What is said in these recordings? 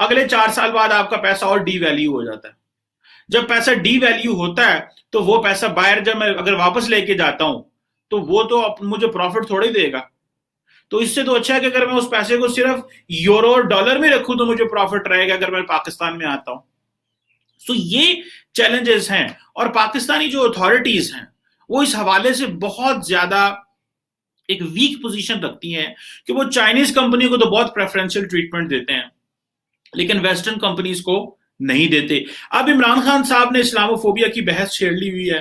اگلے 4 سال بعد آپ کا پیسہ اور ڈی ویلیو ہو جاتا ہے. جب پیسہ ڈی ویلیو ہوتا ہے تو وہ پیسہ باہر جب میں اگر واپس لے کے جاتا ہوں تو وہ تو مجھے پروفٹ تھوڑے دے گا. تو اس سے تو اچھا ہے کہ اگر میں اس پیسے کو صرف یورو اور ڈالر میں رکھوں تو مجھے پروفٹ رہے گا اگر میں پاکستان میں آتا ہوں. تو یہ چیلنجز ہیں, اور پاکستانی جو اتھارٹیز ہیں وہ اس حوالے سے بہت زیادہ ایک ویک پوزیشن رکھتی ہیں کہ وہ چائنیز کمپنی کو تو بہت پریفرنشل ٹریٹمنٹ دیتے ہیں لیکن ویسٹرن کمپنیز کو نہیں دیتے. اب عمران خان صاحب نے اسلاموفوبیا کی بحث چھیڑ لی ہوئی ہے,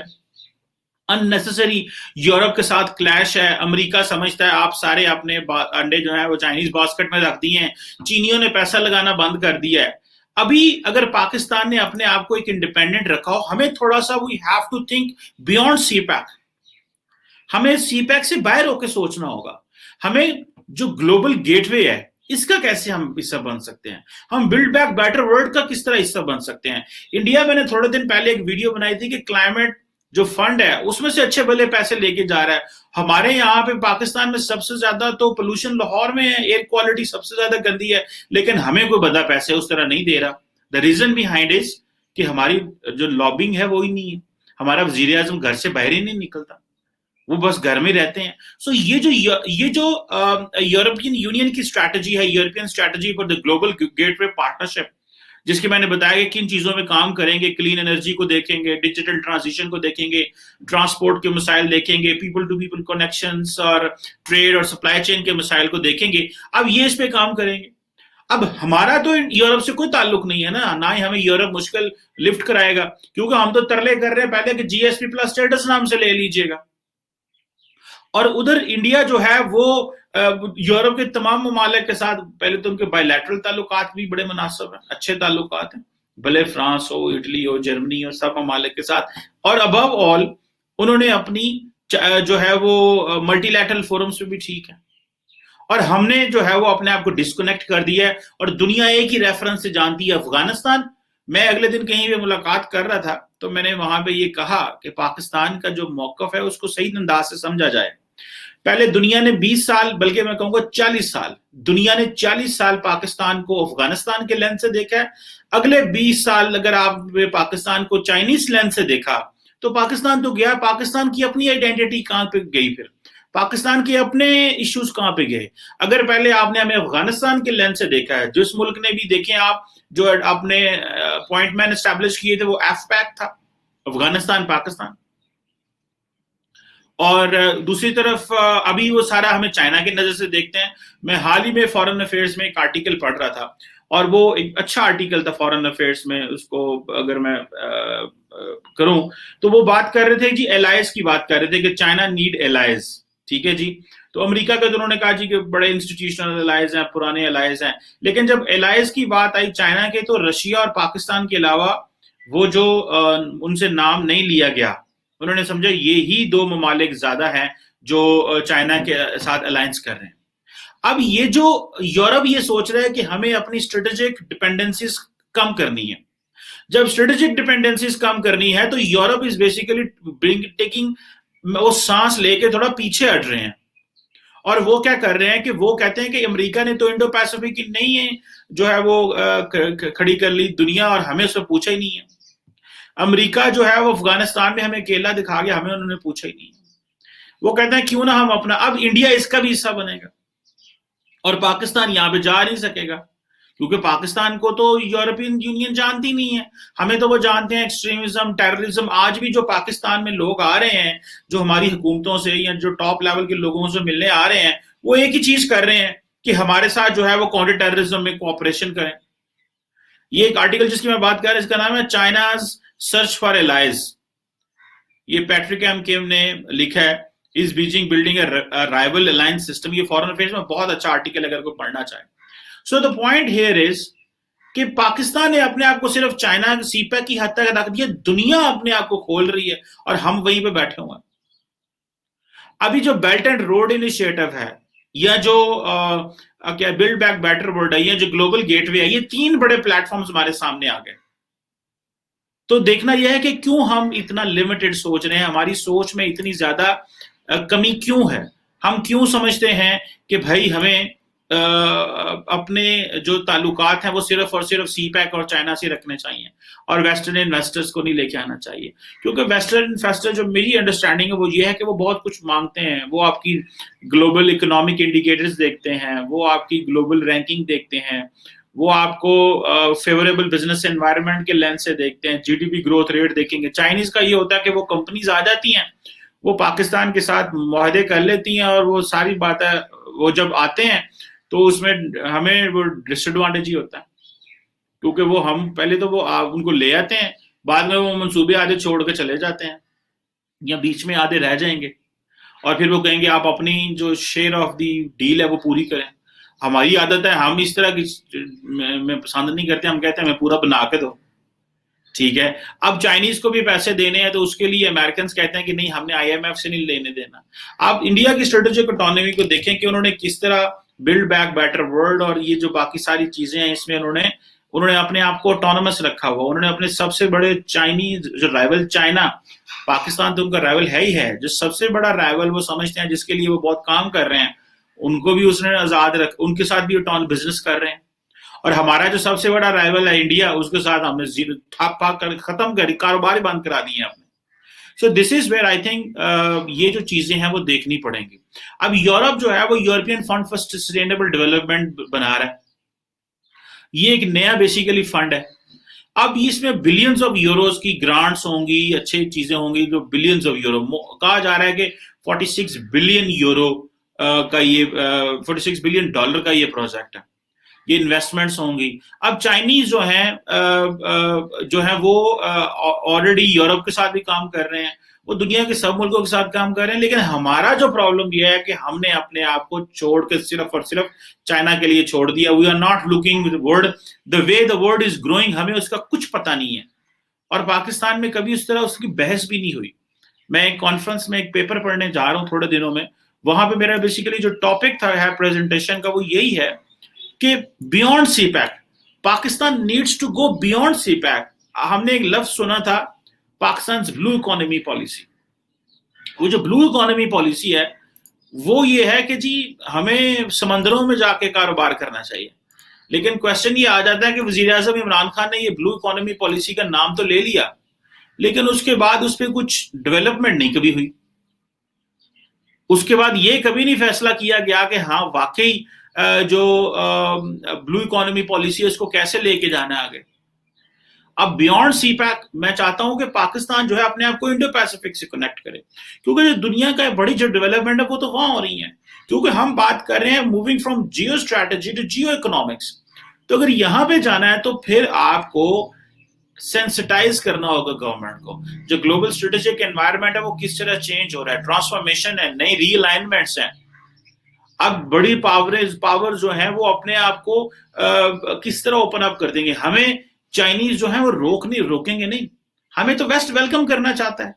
اننیسیسری یورپ کے ساتھ کلیش ہے. امریکہ سمجھتا ہے آپ سارے اپنے انڈے جو ہیں وہ چائنیز باسکٹ میں رکھ دیے ہیں, چینیوں نے پیسہ لگانا بند کر دیا ہے. ابھی اگر پاکستان نے اپنے آپ کو ایک انڈیپینڈنٹ رکھا ہو, ہمیں تھوڑا سا we have to think beyond CPEC. ہمیں سی پیک سے باہر ہو کے سوچنا ہوگا. ہمیں جو گلوبل گیٹ وے ہے اس کا کیسے ہم حصہ بن سکتے ہیں, ہم بلڈ بیک بیٹر ورلڈ کا کس طرح حصہ بن سکتے ہیں. انڈیا میں نے تھوڑے دن پہلے ایک ویڈیو بنائی تھی کہ کلائمیٹ جو فنڈ ہے اس میں سے اچھے بھلے پیسے لے کے جا رہا ہے. ہمارے یہاں پہ پاکستان میں سب سے زیادہ تو پولوشن لاہور میں ہے, ایئر کوالٹی سب سے زیادہ گندی ہے, لیکن ہمیں کوئی بندہ پیسے اس طرح نہیں دے رہا. دا ریزن بیہائنڈ از کہ ہماری جو لابنگ ہے وہی نہیں ہے. ہمارا وزیر اعظم گھر سے باہر ہی نہیں نکلتا, وہ بس گھر میں رہتے ہیں. سو یہ جو یورپین یونین کی اسٹریٹجی ہے, European strategy for the global gateway partnership, جس کے میں نے بتایا کہ کن چیزوں میں کام کریں گے, کلین انرجی کو دیکھیں گے, ڈیجیٹل ٹرانزیشن کو دیکھیں گے, ٹرانسپورٹ کے مسائل دیکھیں گے, پیپل ٹو پیپل کنیکشنز اور ٹریڈ اور سپلائی چین کے مسائل کو دیکھیں گے. اب یہ اس پہ کام کریں گے. اب ہمارا تو یورپ سے کوئی تعلق نہیں ہے نا, نہ ہی ہمیں یورپ مشکل لفٹ کرائے گا, کیونکہ ہم تو ترلے کر رہے ہیں پہلے کہ جی ایس پی پلس اسٹیٹس نام سے لے لیجئے گا. اور ادھر انڈیا جو ہے وہ یورپ کے تمام ممالک کے ساتھ پہلے تو ان کے بائی لیٹرل تعلقات بھی بڑے مناسب ہیں, اچھے تعلقات ہیں, بھلے فرانس ہو, اٹلی ہو, جرمنی ہو, سب ممالک کے ساتھ. اور ابو آل انہوں نے اپنی جو ہے وہ ملٹی لیٹرل فورمز پہ بھی ٹھیک ہے, اور ہم نے جو ہے وہ اپنے آپ کو ڈسکنیکٹ کر دیا ہے اور دنیا ایک ہی ریفرنس سے جانتی ہے, افغانستان. میں اگلے دن کہیں پہ ملاقات کر رہا تھا تو میں نے وہاں پہ یہ کہا کہ پاکستان کا جو موقف ہے اس کو صحیح انداز سے سمجھا جائے. پہلے دنیا نے 20 سال, بلکہ میں کہوں گا 40 سال, دنیا نے 40 سال پاکستان کو افغانستان کے لینس سے دیکھا ہے. اگلے 20 سال اگر آپ پاکستان کو چائنیز لینس سے دیکھا تو پاکستان تو گیا, پاکستان کی اپنی آئیڈینٹی کہاں پہ گئی, پھر پاکستان کے اپنے ایشوز کہاں پہ گئے. اگر پہلے آپ نے ہمیں افغانستان کے لینس سے دیکھا ہے, جس ملک نے بھی دیکھیں آپ جو اپنے اپوائنٹمنٹ اسٹیبلش کیے تھے وہ ایف پیک تھا, افغانستان پاکستان. اور دوسری طرف ابھی وہ سارا ہمیں چائنا کی نظر سے دیکھتے ہیں. میں حال ہی میں فورن افیئرز میں ایک آرٹیکل پڑھ رہا تھا, اور وہ ایک اچھا آرٹیکل تھا فورن افیئرز میں, اس کو اگر میں کروں تو وہ بات کر رہے تھے جی الائز کی بات کر رہے تھے کہ چائنا نیڈ الائز. ٹھیک ہے جی, تو امریکہ کا تو انہوں نے کہا جی کہ بڑے انسٹیٹیوشنل الائز ہیں, پرانے الائز ہیں, لیکن جب الائز کی بات آئی چائنا کے تو رشیا اور پاکستان کے علاوہ وہ جو ان سے نام نہیں لیا گیا, انہوں نے سمجھا یہی 2 ممالک زیادہ ہیں جو چائنا کے ساتھ الائنس کر رہے ہیں. اب یہ جو یورپ یہ سوچ رہا ہے کہ ہمیں اپنی اسٹریٹجک ڈپینڈنسیز کم کرنی ہے. جب اسٹریٹجک ڈپینڈنسیز کم کرنی ہے تو یورپ از بیسیکلی ٹیکنگ, وہ سانس لے کے تھوڑا پیچھے ہٹ رہے ہیں. اور وہ کیا کر رہے ہیں کہ وہ کہتے ہیں کہ امریکہ نے تو انڈو پیسفک کی نہیں ہے جو ہے وہ کھڑی کر لی دنیا, اور ہمیں اس سے پوچھا ہی نہیں ہے. امریکہ جو ہے وہ افغانستان میں ہمیں کیلا دکھا گیا, ہمیں انہوں نے پوچھا ہی نہیں. وہ کہتے ہیں کیوں نہ ہم اپنا, اب انڈیا اس کا بھی حصہ بنے گا اور پاکستان یہاں پہ جا نہیں سکے گا, کیونکہ پاکستان کو تو یورپین یونین جانتی نہیں ہے, ہمیں تو وہ جانتے ہیں ایکسٹریمزم, ٹیررزم. آج بھی جو پاکستان میں لوگ آ رہے ہیں جو ہماری حکومتوں سے یا جو ٹاپ لیول کے لوگوں سے ملنے آ رہے ہیں, وہ ایک ہی چیز کر رہے ہیں کہ ہمارے ساتھ جو ہے وہ کاؤنٹر ٹیررزم میں کوآپریشن کریں. یہ ایک آرٹیکل جس کی میں بات کر رہا ہوں اس کا نام ہے چائناز سرچ فار الائز. یہ پیٹرک ایم کیم نے لکھا ہے, is Beijing building a rival alliance system. یہ فورن افیئرز میں بہت اچھا آرٹیکل اگر کوئی پڑھنا چاہے. سو دا پوائنٹ ہیئر از کہ پاکستان نے اپنے آپ کو صرف چائنا سی پیک کی حد تک رکھ دیا, دنیا اپنے آپ کو کھول رہی ہے اور ہم وہیں پہ بیٹھے ہوئے ہیں. ابھی جو بیلٹ اینڈ روڈ انیشیٹو ہے یا جو کیا بلڈ بیک بیٹر ورلڈ ہے یا جو گلوبل گیٹ وے ہے, یہ 3 بڑے پلیٹ فارمز ہمارے سامنے آ گئے. تو دیکھنا یہ ہے کہ کیوں ہم اتنا لمیٹڈ سوچ رہے ہیں, ہماری سوچ میں اتنی زیادہ کمی کیوں ہے. ہم کیوں سمجھتے ہیں کہ بھائی ہمیں اپنے جو تعلقات ہیں وہ صرف اور صرف سی پیک اور چائنا سے رکھنے چاہیے اور ویسٹرن انویسٹرز کو نہیں لے کے آنا چاہیے. کیونکہ ویسٹرن انویسٹر جو میری انڈرسٹینڈنگ ہے وہ یہ ہے کہ وہ بہت کچھ مانگتے ہیں. وہ آپ کی گلوبل اکنامک انڈیکیٹرز دیکھتے ہیں, وہ آپ کی گلوبل رینکنگ دیکھتے ہیں, وہ آپ کو فیوریبل بزنس انوائرمنٹ کے لینس سے دیکھتے ہیں, G D P growth rate دیکھیں گے. چائنیز کا یہ ہوتا ہے کہ وہ کمپنیز آ جاتی ہیں, وہ پاکستان کے ساتھ معاہدے کر لیتی ہیں اور وہ ساری باتیں وہ جب آتے ہیں تو اس میں ہمیں وہ ڈس ایڈوانٹیج ہی ہوتا ہے, کیونکہ وہ ہم پہلے تو وہ ان کو لے آتے ہیں, بعد میں وہ منصوبے آدھے چھوڑ کے چلے جاتے ہیں یا بیچ میں آدھے رہ جائیں گے, اور پھر وہ کہیں گے آپ اپنی جو شیئر آف دی ڈیل ہے وہ پوری کریں. ہماری عادت ہے, ہم اس طرح کی میں پسند نہیں کرتے, ہم کہتے ہیں ہمیں پورا بنا کے دو. ٹھیک ہے, اب چائنیز کو بھی پیسے دینے ہیں تو اس کے لیے امریکنز کہتے ہیں کہ نہیں ہم نے آئی ایم ایف سے نہیں لینے دینا. آپ انڈیا کی اسٹریٹجک اٹانومی کو دیکھیں کہ انہوں نے کس طرح بلڈ بیک بیٹر ورلڈ اور یہ جو باقی ساری چیزیں ہیں اس میں انہوں نے اپنے آپ کو آٹونومس رکھا ہوا. انہوں نے اپنے سب سے بڑے چائنیز جو رائیول چائنا, پاکستان تو ان کا رائیول ہے ہی ہے, جو سب سے بڑا رائیول وہ سمجھتے ہیں جس کے لیے وہ بہت کام کر رہے ہیں, ان کو بھی اس نے آزاد ان کے ساتھ بھی بزنس کر رہے ہیں. اور ہمارا جو سب سے بڑا رائیول ہے انڈیا, اس کے ساتھ ہم نے ٹھاک پاک کر ختم کر کاروبار ہی بند کرا دیے ہم نے. سو دس از ویئر آئی تھنک یہ جو چیزیں ہیں وہ دیکھنی پڑیں گی. اب یورپ جو ہے وہ European fund for sustainable development بنا رہا ہے, یہ ایک نیا بیسیکلی فنڈ ہے. اب اس میں بلینز آف یوروز کی گرانٹس ہوں گی, اچھی چیزیں ہوں گی, جو بلینز آف یورو کہا جا رہا ہے کہ 46 بلین یورو کا یہ 46 بلین ڈالر کا یہ پروجیکٹ ہے, یہ انویسٹمنٹس ہوں گی. اب چائنیز جو ہیں وہ آلریڈی یورپ کے ساتھ بھی کام کر رہے ہیں, وہ دنیا کے سب ملکوں کے ساتھ کام کر رہے ہیں, لیکن ہمارا جو پرابلم یہ ہے کہ ہم نے اپنے آپ کو چھوڑ کے صرف اور صرف چائنا کے لیے چھوڑ دیا. We are not looking world the way the world is growing, ہمیں اس کا کچھ پتہ نہیں ہے. اور پاکستان میں کبھی اس طرح اس کی بحث بھی نہیں ہوئی. میں ایک کانفرنس میں ایک پیپر پڑھنے جا رہا ہوں تھوڑے دنوں میں, وہاں پہ میرا بیسیکلی جو ٹاپک تھا ہے پریزنٹیشن کا وہ یہی ہے کہ beyond CPEC Pakistan needs to go beyond CPEC. ہم نے ایک لفظ سنا تھا پاکستان بلو اکانومی پالیسی. وہ جو بلو اکانومی پالیسی ہے وہ یہ ہے کہ جی ہمیں سمندروں میں جا کے کاروبار کرنا چاہیے, لیکن کوشچن یہ آ جاتا ہے کہ وزیر اعظم عمران خان نے یہ بلو اکانومی پالیسی کا نام تو لے لیا, لیکن اس کے بعد اس پہ کچھ ڈیولپمنٹ نہیں کبھی ہوئی. اس کے بعد یہ کبھی نہیں فیصلہ کیا گیا کہ ہاں واقعی جو بلو اکانومی پالیسی ہے اس کو کیسے لے کے جانا ہے آگے. اب بیونڈ سی پیک میں چاہتا ہوں کہ پاکستان جو ہے اپنے آپ کو انڈو پیسفک سے کنیکٹ کرے, کیونکہ جو دنیا کا بڑی جو ڈیولپمنٹ ہے وہ تو وہاں ہو رہی ہے, کیونکہ ہم بات کر رہے ہیں moving from geo strategy to geo economics. تو اگر یہاں پہ جانا ہے تو پھر آپ کو سینسٹائز کرنا ہوگا گورنمنٹ کو. جو گلوبل اسٹریٹجک انوائرمنٹ ہے وہ کس طرح چینج ہو رہا ہے, ٹرانسفارمیشن ہے, نئی ری الائنمنٹس ہیں. اب بڑی پاور جو ہیں وہ اپنے آپ کو کس طرح اوپن اپ کر دیں گے. ہمیں چائنیز جو ہیں وہ روکیں گے نہیں, ہمیں تو ویسٹ ویلکم کرنا چاہتا ہے.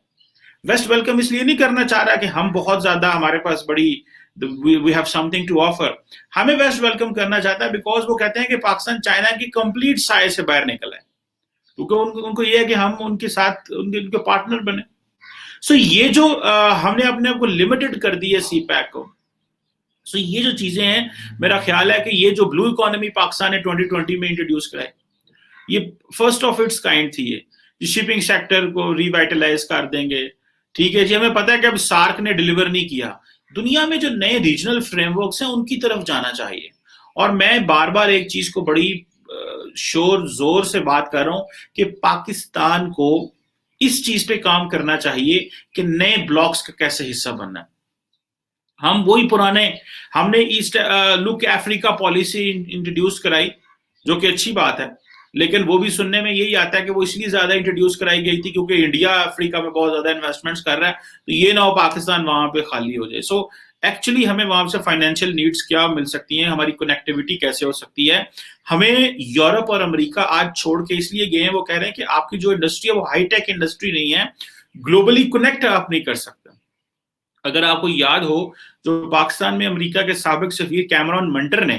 ویسٹ ویلکم اس لیے نہیں کرنا چاہ رہا کہ ہم بہت زیادہ ہمارے پاس بڑی we have something to offer. ہمیں ویسٹ ویلکم کرنا چاہتا ہے بیکاز وہ کہتے ہیں کہ پاکستان چائنا کی کمپلیٹ سائے سے باہر نکل ہے, کیونکہ ان کو یہ ہے کہ ہم ان کے ساتھ ان کے پارٹنر بنے. سو یہ جو ہم نے اپنے آپ کو لمیٹڈ کر دی ہے سی پیک کو. سو یہ جو چیزیں ہیں میرا خیال ہے کہ یہ جو بلو اکانومی پاکستان نے 2020 میں انٹروڈیوس کرائی, یہ فرسٹ آف اٹس کائنڈ تھی. یہ شپنگ سیکٹر کو ریوائٹلائز کر دیں گے. ٹھیک ہے جی, ہمیں پتہ ہے کہ اب سارک نے ڈیلیور نہیں کیا. دنیا میں جو نئے ریجنل فریم ورکس ہیں ان کی طرف جانا چاہیے. اور میں بار بار ایک چیز کو بڑی زور سے بات کر رہا ہوں کہ پاکستان کو اس چیز پہ کام کرنا چاہیے کہ نئے بلاکس کا کیسے حصہ بننا ہے. ہم وہی پرانے, ہم نے ایسٹ لک افریقہ پالیسی انٹروڈیوس کرائی جو کہ اچھی بات ہے, لیکن وہ بھی سننے میں یہی آتا ہے کہ وہ اس لیے زیادہ انٹروڈیوس کرائی گئی تھی کیونکہ انڈیا افریقہ میں بہت زیادہ انویسٹمنٹس کر رہا ہے, تو یہ نہ ہو پاکستان وہاں پہ خالی ہو جائے. سو ایکچولی ہمیں وہاں سے فائنینشیل نیڈس کیا مل سکتی ہیں, ہماری کنیکٹیوٹی کیسے ہو سکتی ہے. ہمیں یورپ اور امریکہ آج چھوڑ کے اس لیے گئے ہیں, وہ کہہ رہے ہیں کہ آپ کی جو انڈسٹری ہے وہ ہائی ٹیک انڈسٹری نہیں ہے, گلوبلی کنیکٹ آپ نہیں کر سکتے. اگر آپ کو یاد ہو جو پاکستان میں امریکہ کے سابق سفیر کیمرون منٹر نے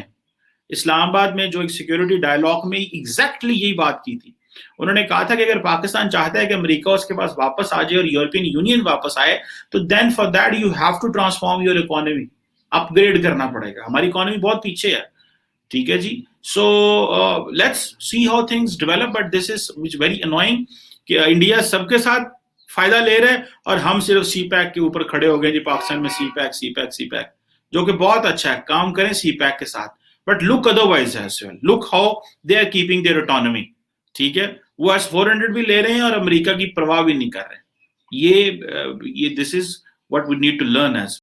اسلام آباد میں جو ایک سیکیورٹی ڈائلاگ میں ایگزیکٹلی یہی بات کی تھی. انہوں نے کہا تھا کہ اگر پاکستان چاہتا ہے کہ امریکہ اس کے پاس واپس آ جائے اور یورپین یونین واپس آئے تو then for that you have to transform your economy. Upgrade کرنا پڑے گا. ہماری اکانومی بہت پیچھے ہے. ٹھیک ہے جی. So let's see how things develop, but this is very annoying کہ انڈیا سب کے ساتھ فائدہ لے رہے اور ہم صرف سی پیک کے اوپر کھڑے ہو گئے جی. پاکستان میں سی پیک سی پیک سی پیک, جو کہ بہت اچھا ہے, کام کریں سی پیک کے ساتھ, but look otherwise as well, look how they are keeping their autonomy. ٹھیک ہے, وہ ایس 400 بھی لے رہے ہیں اور امریکہ کی پرواہ بھی نہیں کر رہے. یہ دس از what we need to learn as